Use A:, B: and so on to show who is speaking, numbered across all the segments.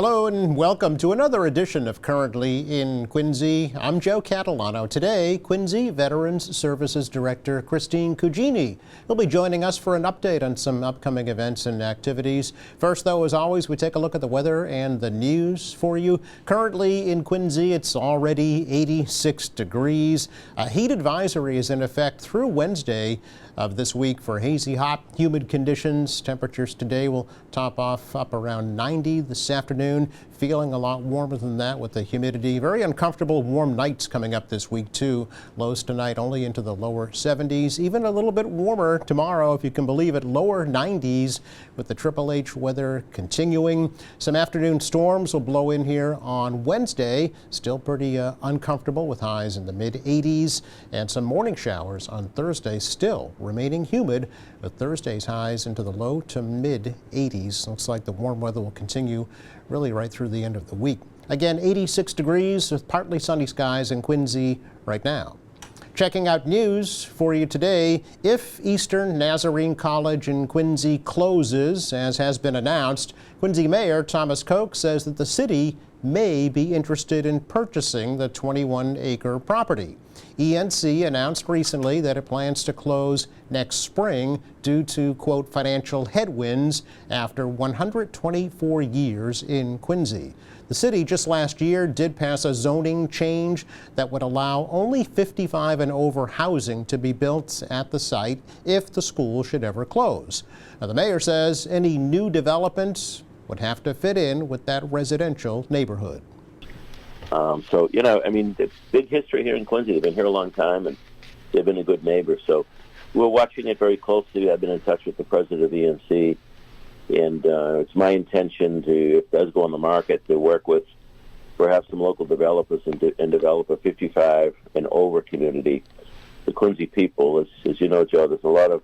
A: Hello and welcome to another edition of Currently in Quincy. I'm Joe Catalano. Today, Quincy Veterans Services Director Christine Cugini will be joining us for an update on some upcoming events and activities. First, though, as always, we take a look at the weather and the news for you. Currently in Quincy, it's already 86 degrees. A heat advisory is in effect through Wednesday of this week for hazy, hot, humid conditions. Temperatures today will top off up around 90 this afternoon. Feeling a lot warmer than that with the humidity. Very uncomfortable warm nights coming up this week too. Lows tonight only into the lower 70s. Even a little bit warmer tomorrow, if you can believe it, lower 90s with the Triple H weather continuing. Some afternoon storms will blow in here on Wednesday. Still pretty uncomfortable with highs in the mid 80s, and some morning showers on Thursday, still remaining humid with Thursday's highs into the low to mid 80s. Looks like the warm weather will continue really right through the end of the week. Again, 86 degrees with partly sunny skies in Quincy right now. Checking out news for you today. If Eastern Nazarene College in Quincy closes, as has been announced, Quincy Mayor Thomas Koch says that the city may be interested in purchasing the 21-acre property. ENC announced recently that it plans to close next spring due to, quote, financial headwinds after 124 years in Quincy. The city just last year did pass a zoning change that would allow only 55 and over housing to be built at the site if the school should ever close. Now, the mayor says any new developments would have to fit in with that residential neighborhood. It's big history here in Quincy. They've been here a long time, and they've been a good neighbor. So we're watching it very closely. I've been in touch with the president of ENC, and it's my intention to, if it does go on the market, to work with perhaps some local developers and develop a 55 and over community. The Quincy people, as you know, Joe, there's a lot of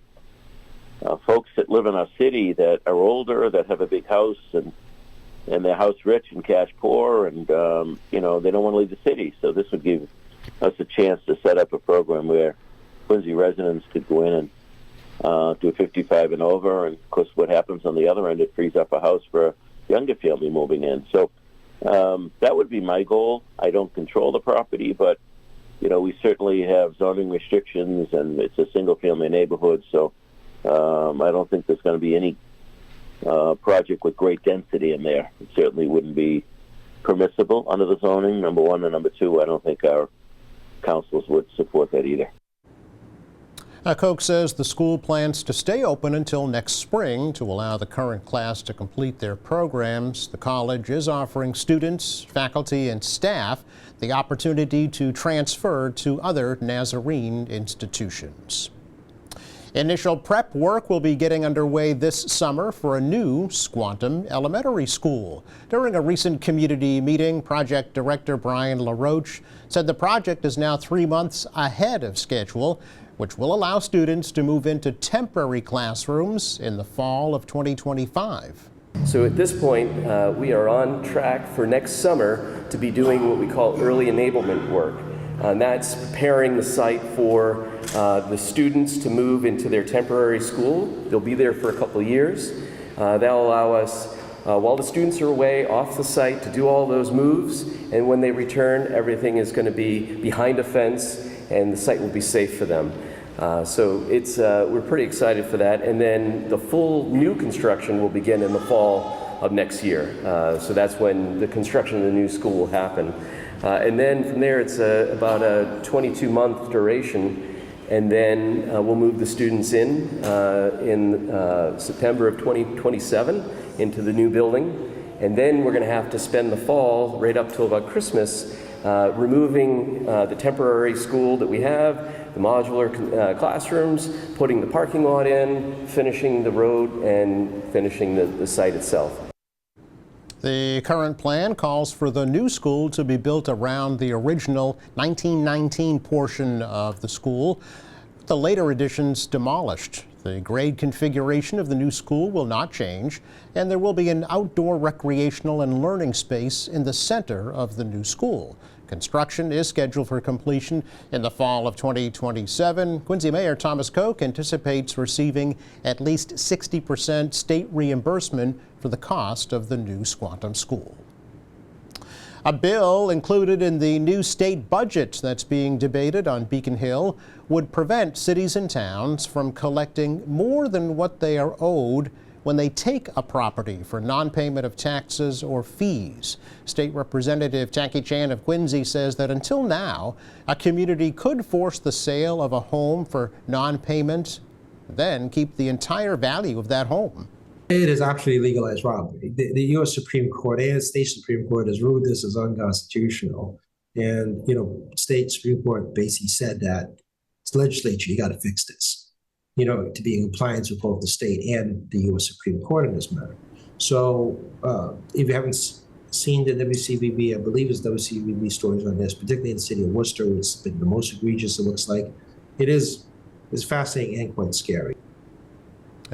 A: folks that live in our city that are older, that have a big house, and they're house rich and cash poor, and they don't want to leave the city. So this would give us a chance to set up a program where Quincy residents could go in and do 55 and over. And of course, what happens on the other end, it frees up a house for a younger family moving in. So that would be my goal. I don't control the property, but we certainly have zoning restrictions, and it's a single family neighborhood. So I don't think there's going to be any project with great density in there. It certainly wouldn't be permissible under the zoning, number one, and number two, I don't think our councils would support that either. Koch says the school plans to stay open until next spring to allow the current class to complete their programs. The college is offering students, faculty, and staff the opportunity to transfer to other Nazarene institutions. Initial prep work will be getting underway this summer for a new Squantum Elementary School. During a recent community meeting, project director Brian LaRoche said the project is now 3 months ahead of schedule, which will allow students to move into temporary classrooms in the fall of 2025.
B: So at this point, we are on track for next summer to be doing what we call early enablement work. And that's preparing the site for the students to move into their temporary school. They'll be there for a couple of years. That'll allow us, while the students are away off the site, to do all those moves. And when they return, everything is going to be behind a fence, and the site will be safe for them. So we're pretty excited for that. And then the full new construction will begin in the fall of next year. So that's when the construction of the new school will happen. And then from there, it's about a 22-month duration. And then we'll move the students in September of 2027 into the new building. And then we're going to have to spend the fall, right up till about Christmas, removing the temporary school that we have, the modular classrooms, putting the parking lot in, finishing the road, and finishing the site itself.
A: The current plan calls for the new school to be built around the original 1919 portion of the school. The later additions demolished. The grade configuration of the new school will not change, and there will be an outdoor recreational and learning space in the center of the new school. Construction is scheduled for completion in the fall of 2027. Quincy Mayor Thomas Koch anticipates receiving at least 60% state reimbursement for the cost of the new Squantum School. A bill included in the new state budget that's being debated on Beacon Hill would prevent cities and towns from collecting more than what they are owed when they take a property for non-payment of taxes or fees. State Representative Jackie Chan of Quincy says that until now, a community could force the sale of a home for non-payment, then keep the entire value of that home.
C: It is absolutely legalized robbery. The U.S. Supreme Court and state Supreme Court has ruled this as unconstitutional. And, state Supreme Court basically said that it's the legislature, you got to fix this, to be in compliance with both the state and the U.S. Supreme Court in this matter. So if you haven't seen the WCVB, I believe it's WCVB stories on this, particularly in the city of Worcester, which has been the most egregious, it looks like. It's fascinating and quite scary.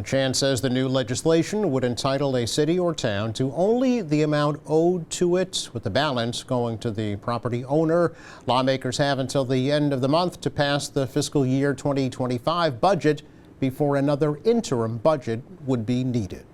A: Chan says the new legislation would entitle a city or town to only the amount owed to it, with the balance going to the property owner. Lawmakers have until the end of the month to pass the fiscal year 2025 budget before another interim budget would be needed.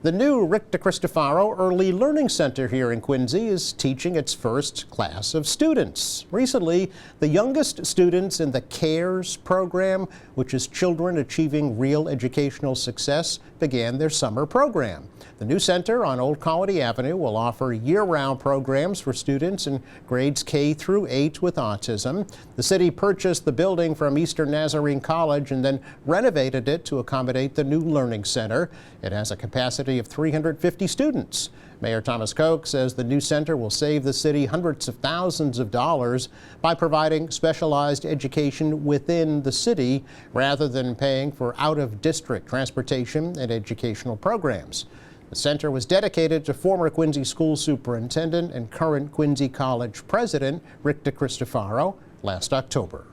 A: The new Rick DeCristofaro Early Learning Center here in Quincy is teaching its first class of students. Recently, the youngest students in the CARES program, which is Children Achieving Real Educational Success, began their summer program. The new center on Old Colony Avenue will offer year-round programs for students in grades K through 8 with autism. The city purchased the building from Eastern Nazarene College and then renovated it to accommodate the new learning center. It has a capacity of 350 students. Mayor Thomas Koch says the new center will save the city hundreds of thousands of dollars by providing specialized education within the city rather than paying for out-of-district transportation and educational programs. The center was dedicated to former Quincy School Superintendent and current Quincy College President Rick DeCristofaro last October.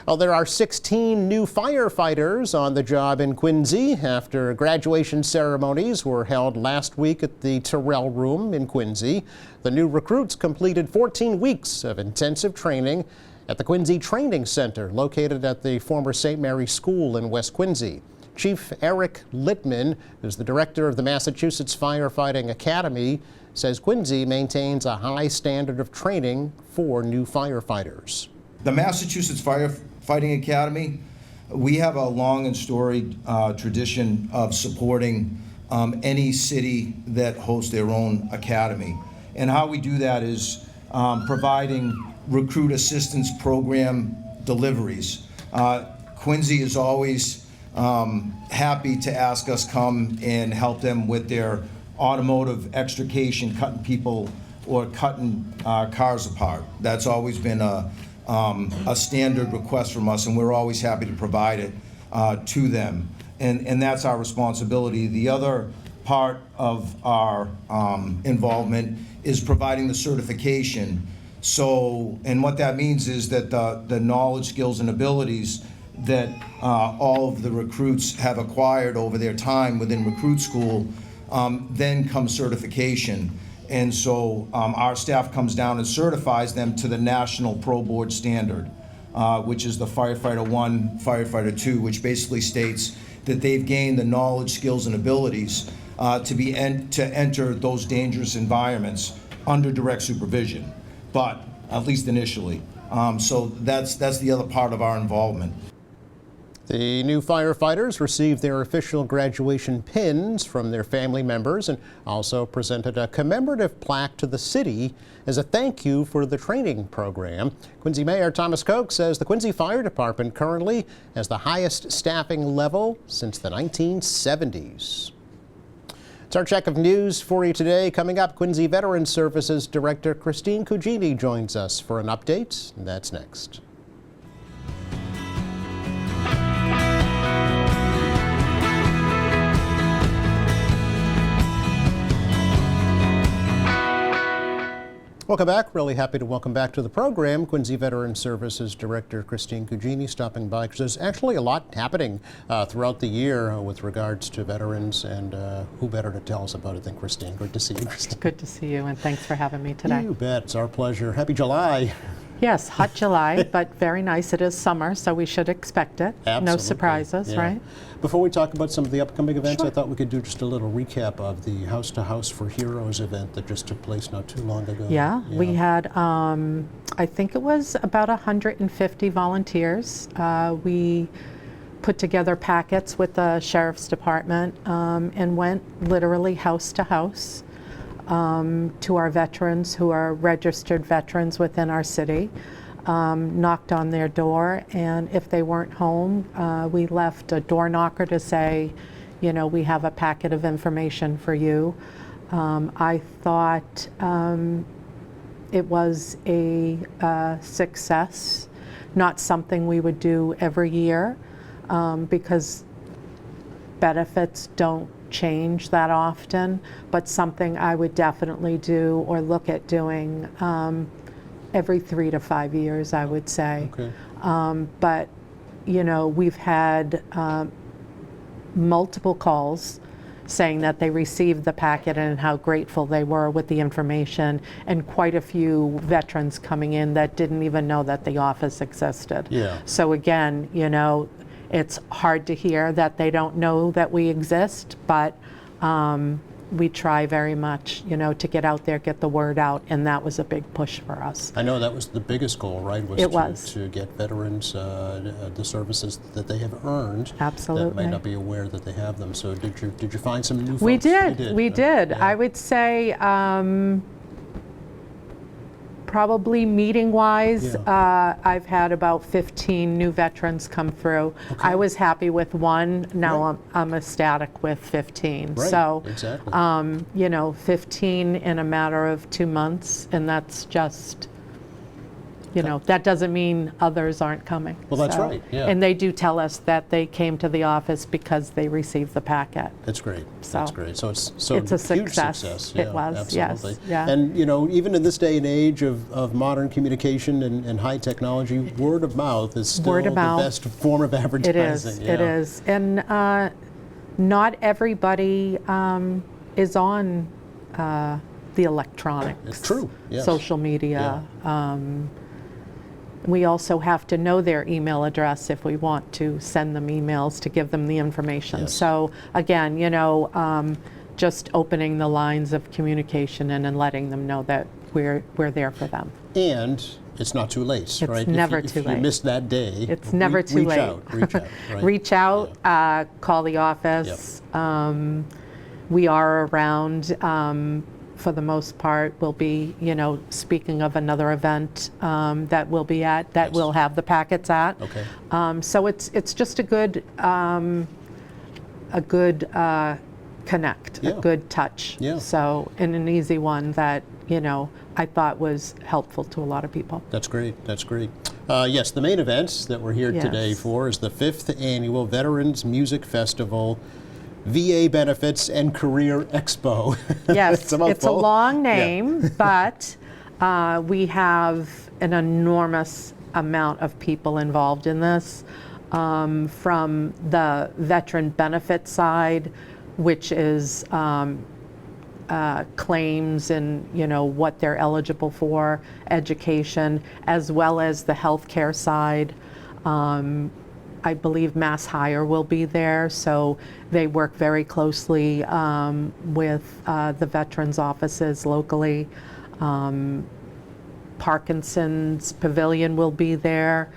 A: Well, there are 16 new firefighters on the job in Quincy after graduation ceremonies were held last week at the Terrell Room in Quincy. The new recruits completed 14 weeks of intensive training at the Quincy Training Center located at the former St. Mary's School in West Quincy. Chief Eric Littman, who's the director of the Massachusetts Firefighting Academy, says Quincy maintains a high standard of training for new firefighters.
D: The Massachusetts Firefighting Academy, we have a long and storied tradition of supporting any city that hosts their own academy. And how we do that is providing recruit assistance program deliveries. Quincy is always happy to ask us come and help them with their automotive extrication, cutting people or cutting cars apart. That's always been a standard request from us, and we're always happy to provide it to them. And that's our responsibility. The other part of our involvement is providing the certification. So, and what that means is that the knowledge, skills, and abilities that all of the recruits have acquired over their time within recruit school, then comes certification. And so our staff comes down and certifies them to the National Pro Board standard, which is the Firefighter 1, Firefighter 2, which basically states that they've gained the knowledge, skills, and abilities to enter those dangerous environments under direct supervision, but at least initially. So that's the other part of our involvement.
A: The new firefighters received their official graduation pins from their family members and also presented a commemorative plaque to the city as a thank you for the training program. Quincy Mayor Thomas Koch says the Quincy Fire Department currently has the highest staffing level since the 1970s. It's our check of news for you today. Coming up, Quincy Veterans Services Director Christine Cugini joins us for an update. That's next. Welcome back. Really happy to welcome back to the program Quincy Veterans Services Director Christine Cugini stopping by because there's actually a lot happening throughout the year with regards to veterans, and who better to tell us about it than Christine. Good to see you, Christine.
E: Good to see you, and thanks for having me today.
A: You bet. It's our pleasure. Happy July.
E: Yes, hot July, but very nice. It is summer, so we should expect it. No
A: Absolutely,
E: surprises,
A: yeah.
E: right?
A: Before we talk about some of the upcoming events, I
E: Sure.
A: thought we could do just a little recap of the House to House for Heroes event that just took place not too long ago.
E: Yeah, we had, I think it was about 150 volunteers. We put together packets with the Sheriff's Department and went literally house to house to our veterans who are registered veterans within our city. Knocked on their door, and if they weren't home, we left a door knocker to say, you know, we have a packet of information for you. I thought it was a success, not something we would do every year because benefits don't change that often, but something I would definitely do or look at doing every 3 to 5 years, I would say.
A: Okay.
E: But, you know, we've had multiple calls saying that they received the packet and how grateful they were with the information, and quite a few veterans coming in that didn't even know that the office existed.
A: Yeah.
E: So again, you know, it's hard to hear that they don't know that we exist, but we try very much, you know, to get out there, get the word out, and that was a big push for us.
A: I know that was the biggest goal, right?
E: It was.
A: To get veterans the services that they have earned. That
E: Absolutely.
A: might not be aware that they have them. So did you find some new folks?
E: We did. We
A: huh?
E: did.
A: Yeah.
E: I would say probably meeting-wise, I've had about 15 new veterans come through.
A: Okay.
E: I was happy with one. Now
A: Right.
E: I'm ecstatic with 15.
A: Right,
E: So,
A: exactly.
E: you know, 15 in a matter of 2 months, and that's just, you know, that doesn't mean others aren't coming.
A: Well, that's right, yeah.
E: And they do tell us that they came to the office because they received the packet.
A: That's great.
E: So,
A: That's great. So it's
E: it's a
A: huge
E: success. It
A: Yeah,
E: was, yes,
A: absolutely.
E: yeah.
A: And you know, even in this day and age of modern communication and high technology, word of mouth is still
E: Word of
A: the
E: mouth.
A: best form of
E: It
A: advertising.
E: is, it is. And not everybody is on the electronics.
A: It's true, yes.
E: Social media. We also have to know their email address if we want to send them emails to give them the information.
A: Yes.
E: So again, you know, just opening the lines of communication and letting them know that we're there for them.
A: And it's not too late,
E: It's
A: right?
E: never
A: if
E: too
A: you
E: late.
A: missed that day,
E: It's never too
A: reach
E: late.
A: out, reach out. Right?
E: Reach out, call the office. We are around for the most part. We'll be, you know, speaking of another event that we'll be at, that
A: Yes.
E: we'll have the packets at.
A: Okay.
E: So it's just a good connect,
A: Yeah.
E: a good touch.
A: Yeah.
E: So, and an easy one that, you know, I thought was helpful to a lot of people.
A: That's great. That's great. Yes, the main event that we're here today
E: Yes.
A: for is the 5th Annual Veterans Music Festival, VA Benefits and Career Expo.
E: Yes,
A: It's
E: it's a
A: mouthful.
E: long
A: Yeah.
E: name, but we have an enormous amount of people involved in this, from the veteran benefit side, which is claims and, you know, what they're eligible for, education, as well as the healthcare side. I believe Mass Hire will be there, so they work very closely with the veterans offices locally. Parkinson's Pavilion will be there.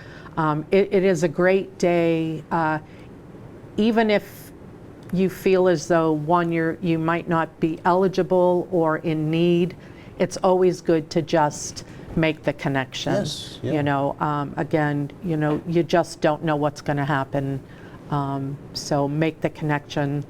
E: It is a great day, even if you feel as though, one, you might not be eligible or in need. It's always good to just make the connection.
A: Yes, yeah.
E: You know, again, you know, you just don't know what's going to happen. So make the connection,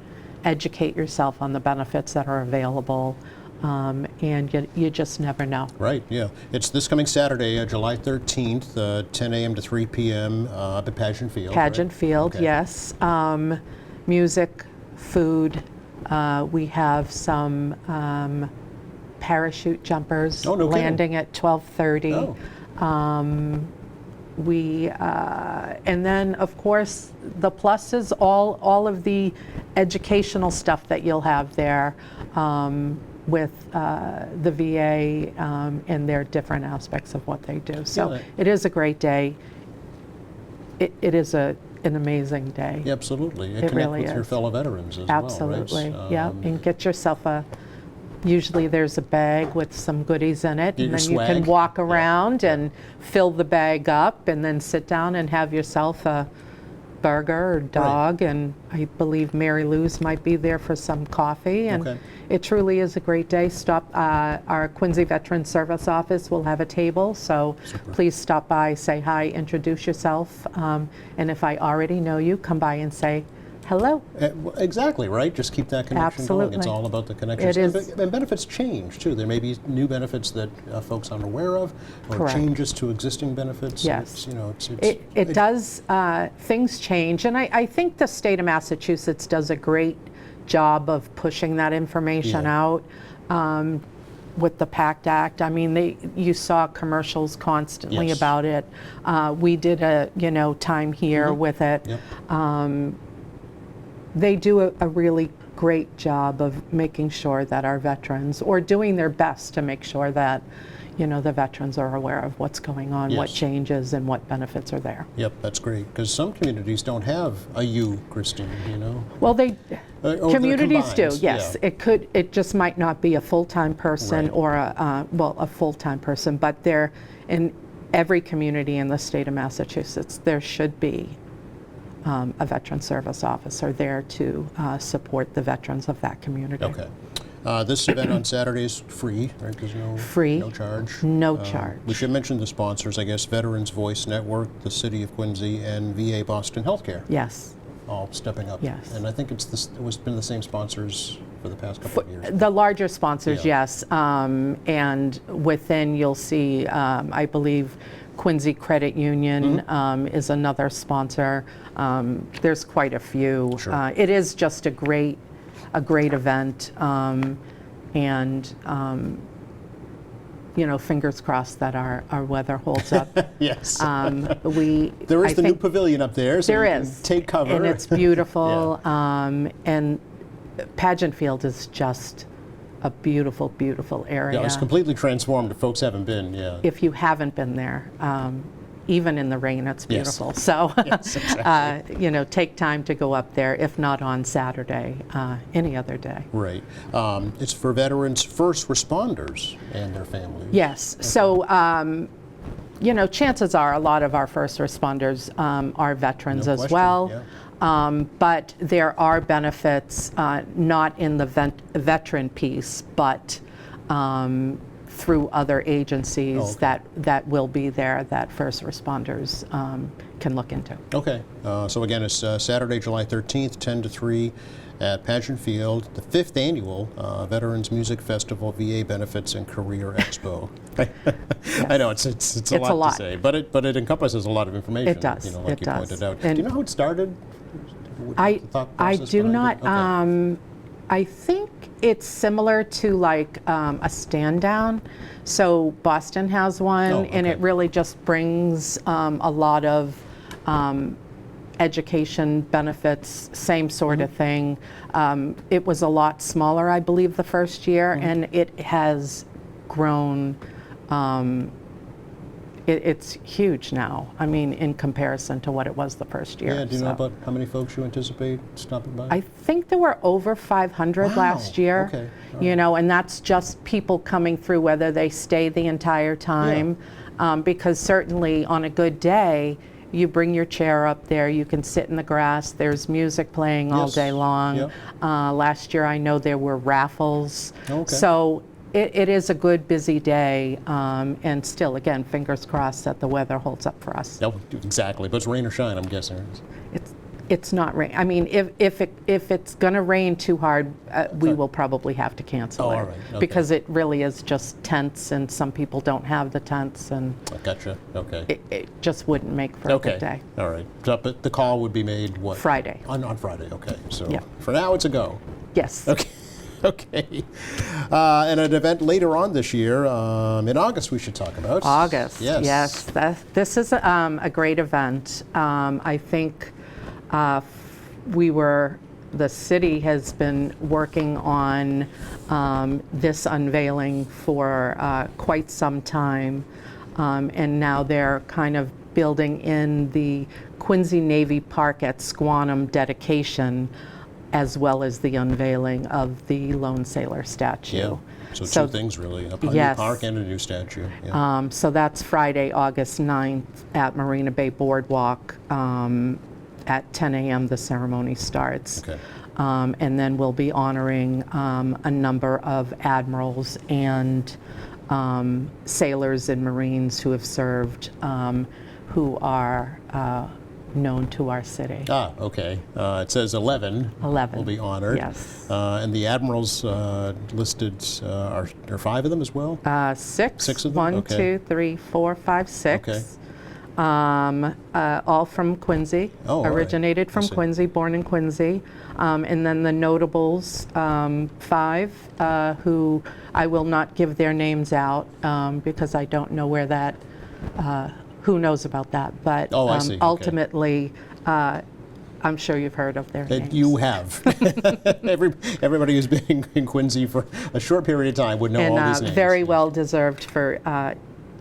E: educate yourself on the benefits that are available, and you just never know.
A: Right, yeah. It's this coming Saturday, July 13th, 10 a.m. to 3 p.m. Up at Pageant Field.
E: Pageant
A: right?
E: Field,
A: Okay.
E: yes. Music, food. We have some parachute jumpers
A: Oh, no kidding.
E: landing at 12:30.
A: Oh.
E: And then, of course, the plus is all of the educational stuff that you'll have there. with the VA and their different aspects of what they do. So
A: Yeah.
E: it is a great day. It is an amazing day.
A: Yeah, absolutely. And
E: It
A: connect
E: really
A: with your
E: is.
A: fellow veterans as
E: Absolutely,
A: well, right?
E: yeah. And get yourself usually there's a bag with some goodies in it,
A: Get
E: and
A: your
E: then you can
A: swag.
E: walk around and fill the bag up and then sit down and have yourself a burger or dog. And I believe Mary Lou's might be there for some coffee. And
A: Okay.
E: it truly is a great day. Our Quincy Veteran Service Office will have a table, so please stop by, say hi, introduce yourself. And if I already know you, come by and say hello.
A: Exactly, right? Just keep that connection going. It's
E: Absolutely.
A: all about the connections.
E: It is.
A: And benefits change, too. There may be new benefits that folks aren't aware of, or
E: Correct.
A: changes to existing benefits.
E: Yes.
A: It
E: Does, things change, and I think the state of Massachusetts does a great job of pushing that information
A: Yeah.
E: out with the PACT Act. I mean, you saw commercials constantly
A: Yes.
E: about it. We did a, time here with it.
A: Yep.
E: They do a really great job of making sure that our veterans, or doing their best to make sure that, the veterans are aware of what's going on, what
A: Yes.
E: changes, and what benefits are there.
A: Yep, that's great. Because some communities don't have a U, Christine,
E: Well,
A: Or they're
E: communities do,
A: combined,
E: yes.
A: yeah.
E: It just might not be a full-time person
A: Right.
E: or a full-time person, but in every community in the state of Massachusetts, there should be a veteran service officer there to support the veterans of that community.
A: Okay. This event on Saturday is free, right? There's
E: Free.
A: no charge.
E: No charge.
A: We should mention the sponsors, I guess, Veterans Voice Network, the City of Quincy, and VA Boston Healthcare,
E: Yes.
A: all stepping up.
E: Yes.
A: And I think it was been the same sponsors for the past couple of years.
E: The larger sponsors,
A: Yeah.
E: yes. And within, you'll see, I believe, Quincy Credit Union is another sponsor. There's quite a few.
A: Sure.
E: It is just a great event. Fingers crossed that our weather holds up.
A: Yes.
E: There
A: There is the new pavilion up there, so
E: There
A: you can
E: is.
A: take cover.
E: And it's beautiful. And Pageant Field is just a beautiful, beautiful area.
A: Yeah, it's completely transformed. If folks haven't been, yeah.
E: If you haven't been there, even in the rain, it's
A: Yes.
E: beautiful. So,
A: Yes, exactly.
E: take time to go up there, if not on Saturday, any other day.
A: Right. It's for veterans, first responders, and their families.
E: Yes. So, chances are a lot of our first responders are veterans
A: No
E: as
A: question,
E: well.
A: yeah.
E: But there are benefits, not in the veteran piece, but through other agencies
A: Oh, okay.
E: that will be there that first responders can look into.
A: Okay. So again, it's Saturday, July 13th, 10 to 3 at Pageant Field, the 5th annual Veterans Music Festival, VA Benefits and Career Expo. I know it's a lot to say, but it encompasses a lot of information.
E: It does,
A: Like
E: it
A: you
E: does.
A: pointed out.
E: And
A: Do you know how it started? What
E: I
A: the thought
E: I
A: process
E: do
A: behind
E: not.
A: it? Okay.
E: I think it's similar to like a stand down. So Boston has one,
A: Oh,
E: and it
A: okay.
E: really just brings a lot of education benefits, same sort of thing. It was a lot smaller, I believe, the first year, and it has grown. It's huge now. I mean, in comparison to what it was the first year.
A: Yeah, do you know
E: so.
A: about how many folks you anticipate stopping by?
E: I think there were over 500
A: Wow,
E: last year.
A: okay, all right.
E: And that's just people coming through, whether they stay the entire time. Because certainly on a good day, you bring your chair up there, you can sit in the grass, there's music playing all
A: Yes,
E: day long.
A: yep.
E: Last year, I know there were raffles.
A: Okay.
E: So it is a good, busy day. And still, again, fingers crossed that the weather holds up for us.
A: No, exactly, but it's rain or shine, I'm guessing.
E: It's not rain. I mean, if it's going to rain too hard, we will probably have to cancel
A: Oh,
E: it.
A: all right, okay.
E: Because it really is just tents, and some people don't have the tents, and
A: Gotcha, okay.
E: it just wouldn't make for a
A: Okay,
E: good day.
A: all right. So, but the call would be made what?
E: Friday.
A: On Friday, okay. So
E: Yeah.
A: for now, it's a go.
E: Yes.
A: Okay. Okay. And an event later on this year, in August, we should talk about.
E: August.
A: Yes.
E: Yes. This is a great event. I think we were the city has been working on this unveiling for quite some time, and now they're kind of building in the Quincy Navy Park at Squantum dedication, as well as the unveiling of the Lone Sailor statue.
A: Yeah. So two things really, a new
E: Yes.
A: park and a new statue. Yeah.
E: So that's Friday, August 9th at Marina Bay Boardwalk. At 10 a.m. the ceremony starts.
A: Okay.
E: And then we'll be honoring a number of admirals and sailors and Marines who have served, who are known to our city.
A: Ah, okay. It says 11.
E: 11.
A: Will be honored.
E: Yes.
A: And the admirals listed are 5 of them as well?
E: 6.
A: 6 of them?
E: One,
A: Okay.
E: 2, 3, 4, 5, 6.
A: Okay.
E: All from Quincy.
A: Oh, all right.
E: Originated
A: I
E: from
A: see.
E: Quincy, born in Quincy. And then the notables, 5, who I will not give their names out because I don't know where that, who knows about that. But
A: Oh, I see. Okay.
E: ultimately, I'm sure you've heard of their names.
A: You have. Everybody who's been in Quincy for a short period of time would know
E: And
A: all these names.
E: very
A: Yeah.
E: well deserved for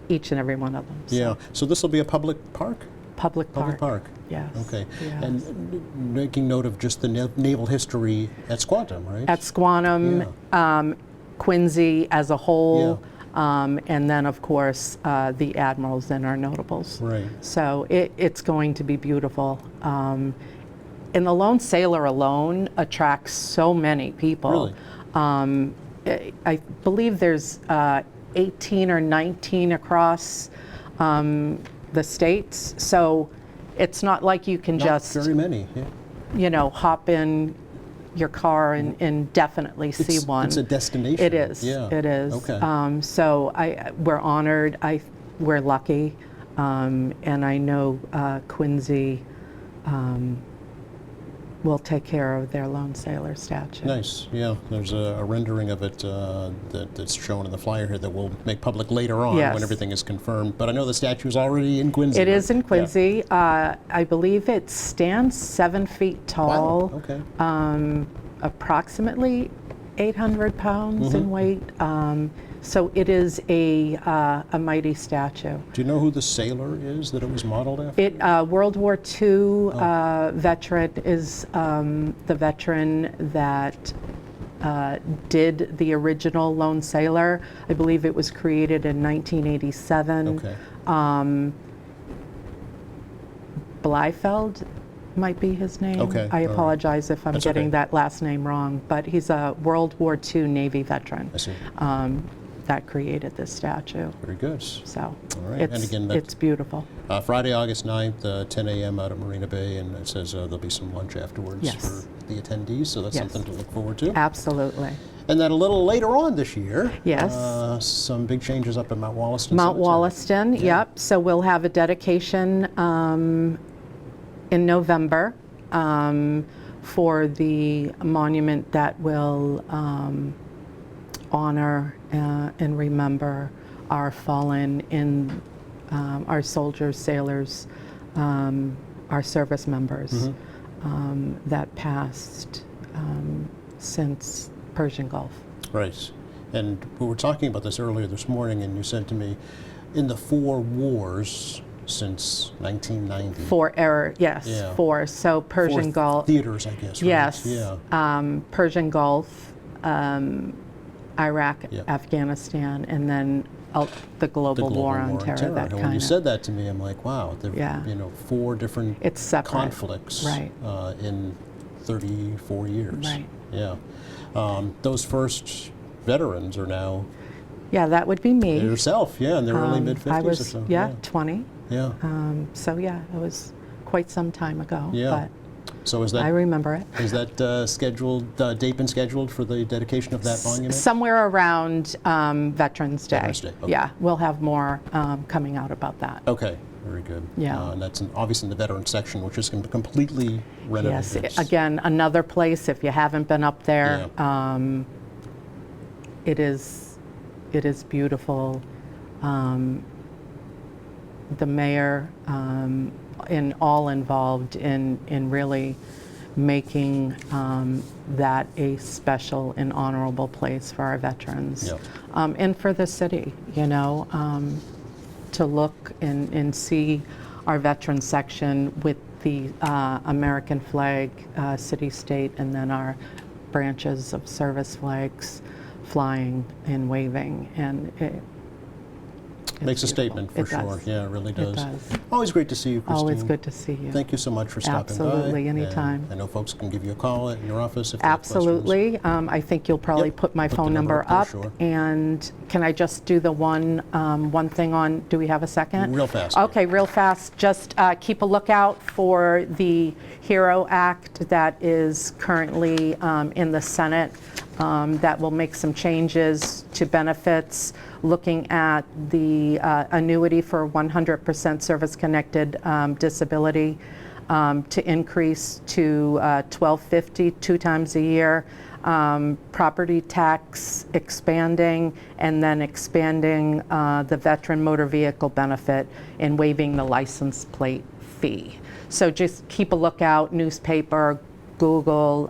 E: each and every one of them. So,
A: Yeah. So this will be a public park?
E: Public
A: Public
E: park.
A: park.
E: Yes.
A: Okay.
E: yes.
A: And making note of just the naval history at Squantum, right?
E: At Squantum, Quincy as a whole, and then, of course, the admirals and our notables.
A: Right.
E: So it's going to be beautiful. And the Lone Sailor alone attracts so many people.
A: Really?
E: I believe there's 18 or 19 across the states. So it's not like you can
A: Not
E: just,
A: very many. Yeah.
E: hop in your car and definitely see one.
A: It's a destination.
E: It is.
A: Yeah.
E: It is.
A: Okay.
E: So we're honored. We're lucky, and I know Quincy will take care of their Lone Sailor statue.
A: Nice. Yeah. There's a rendering of it that's shown in the flyer here that we'll make public later on
E: Yes.
A: when everything is confirmed. But I know the statue's already in Quincy.
E: It is in
A: right?
E: Quincy. I believe it stands 7 feet
A: Yeah.
E: tall.
A: Wow. Okay.
E: Approximately 800 pounds
A: Mm-hmm.
E: in weight. So it is a mighty statue.
A: Do you know who the sailor is that it was modeled after?
E: World War II veteran is the veteran that did the original Lone Sailor. I believe it was created in 1987.
A: Okay.
E: Bleifeld might be his name.
A: Okay,
E: I
A: all right.
E: apologize if I'm
A: That's
E: getting
A: okay.
E: that last name wrong, but he's a World War II Navy veteran
A: I see.
E: that created this statue.
A: Very good.
E: So
A: All right, and again, that-
E: it's beautiful.
A: Friday, August 9th, 10 a.m. out at Marina Bay, and it says there'll be some lunch afterwards
E: Yes.
A: for the attendees, so that's
E: Yes.
A: something to look forward to.
E: Absolutely.
A: And then a little later on this year,
E: Yes.
A: Some big changes up at Mount Wollaston
E: Mount
A: Cemetery.
E: Wollaston,
A: Yeah.
E: yep. So we'll have a dedication in November for the monument that will honor and remember our fallen in our soldiers, sailors, our service members that passed since Persian Gulf.
A: Right. And we were talking about this earlier this morning, and you said to me, in the 4 wars since 1990.
E: Yes,
A: Yeah.
E: 4. So
A: 4
E: Persian Gulf.
A: theaters, I guess. Right?
E: Yes.
A: Yeah.
E: Persian Gulf, Iraq,
A: Yeah.
E: Afghanistan, and then the global, war on terror. That
A: And when
E: kind
A: you
E: of.
A: said that to me, I'm like, wow, there
E: Yeah.
A: 4 different
E: It's separate.
A: conflicts
E: Right.
A: In 34 years.
E: Right.
A: Yeah. Those first veterans are now
E: Yeah, that would be me.
A: yourself, yeah, in their early mid-50s
E: I
A: or
E: was,
A: so.
E: 20.
A: Yeah.
E: So yeah, it was quite some time ago.
A: Yeah. So is
E: But I
A: that
E: remember it.
A: scheduled, date been scheduled for the dedication of that monument?
E: Somewhere around Veterans Day.
A: Veterans Day, okay.
E: Yeah, we'll have more coming out about that.
A: Okay, very good.
E: Yeah.
A: And that's obviously in the veteran section, which is completely renovated.
E: Yes, again, another place, if you haven't been up there, it is beautiful. The mayor and all involved in really making that a special and honorable place for our veterans.
A: Yep.
E: And for the city, you know, to look and see our veteran section with the American flag, city, state, and then our branches of service flags flying and waving, and it
A: Makes a
E: it's beautiful.
A: statement for
E: It
A: sure.
E: does.
A: Yeah, it really
E: It
A: does.
E: does.
A: Always great to see you, Christine.
E: Always good to see you.
A: Thank you so much for stopping by.
E: Absolutely,
A: And
E: anytime.
A: I know folks can give you a call at your office if they have questions.
E: Absolutely. I think you'll probably
A: Yep.
E: put my
A: Put the
E: phone
A: number
E: number
A: up
E: up.
A: there, sure.
E: And can I just do the one thing on, do we have a second?
A: Real fast.
E: Okay, real fast. Just keep a lookout for the HERO Act that is currently in the Senate that will make some changes to benefits, looking at the annuity for 100% service-connected disability to increase to $12.50 2 times a year, property tax expanding, and then expanding the veteran motor vehicle benefit and waiving the license plate fee. So just keep a lookout, newspaper, Google.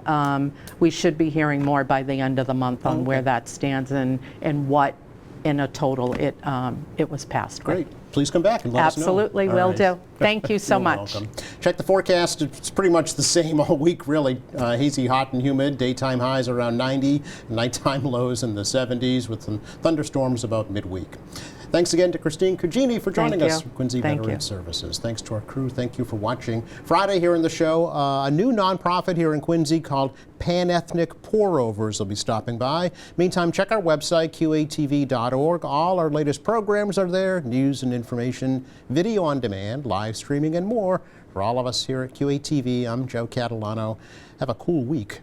E: We should be hearing more by the end of the month on where that stands and what in a total it was passed with.
A: Great. Please come back and let us know.
E: Absolutely,
A: All
E: will
A: right.
E: do. Thank you so
A: You're
E: much.
A: welcome. Check the forecast. It's pretty much the same all week, really. Hazy, hot, and humid. Daytime highs around 90, nighttime lows in the 70s with some thunderstorms about midweek. Thanks again to Christine Cugini for joining
E: Thank
A: us
E: you.
A: from Quincy
E: Thank
A: Veteran
E: you.
A: Services. Thanks to our crew. Thank you for watching. Friday here in the show, a new nonprofit here in Quincy called Pan-Ethnic Pour-Overs will be stopping by. Meantime, check our website, qatv.org. All our latest programs are there, news and information, video on demand, live streaming, and more. For all of us here at QATV, I'm Joe Catalano. Have a cool week.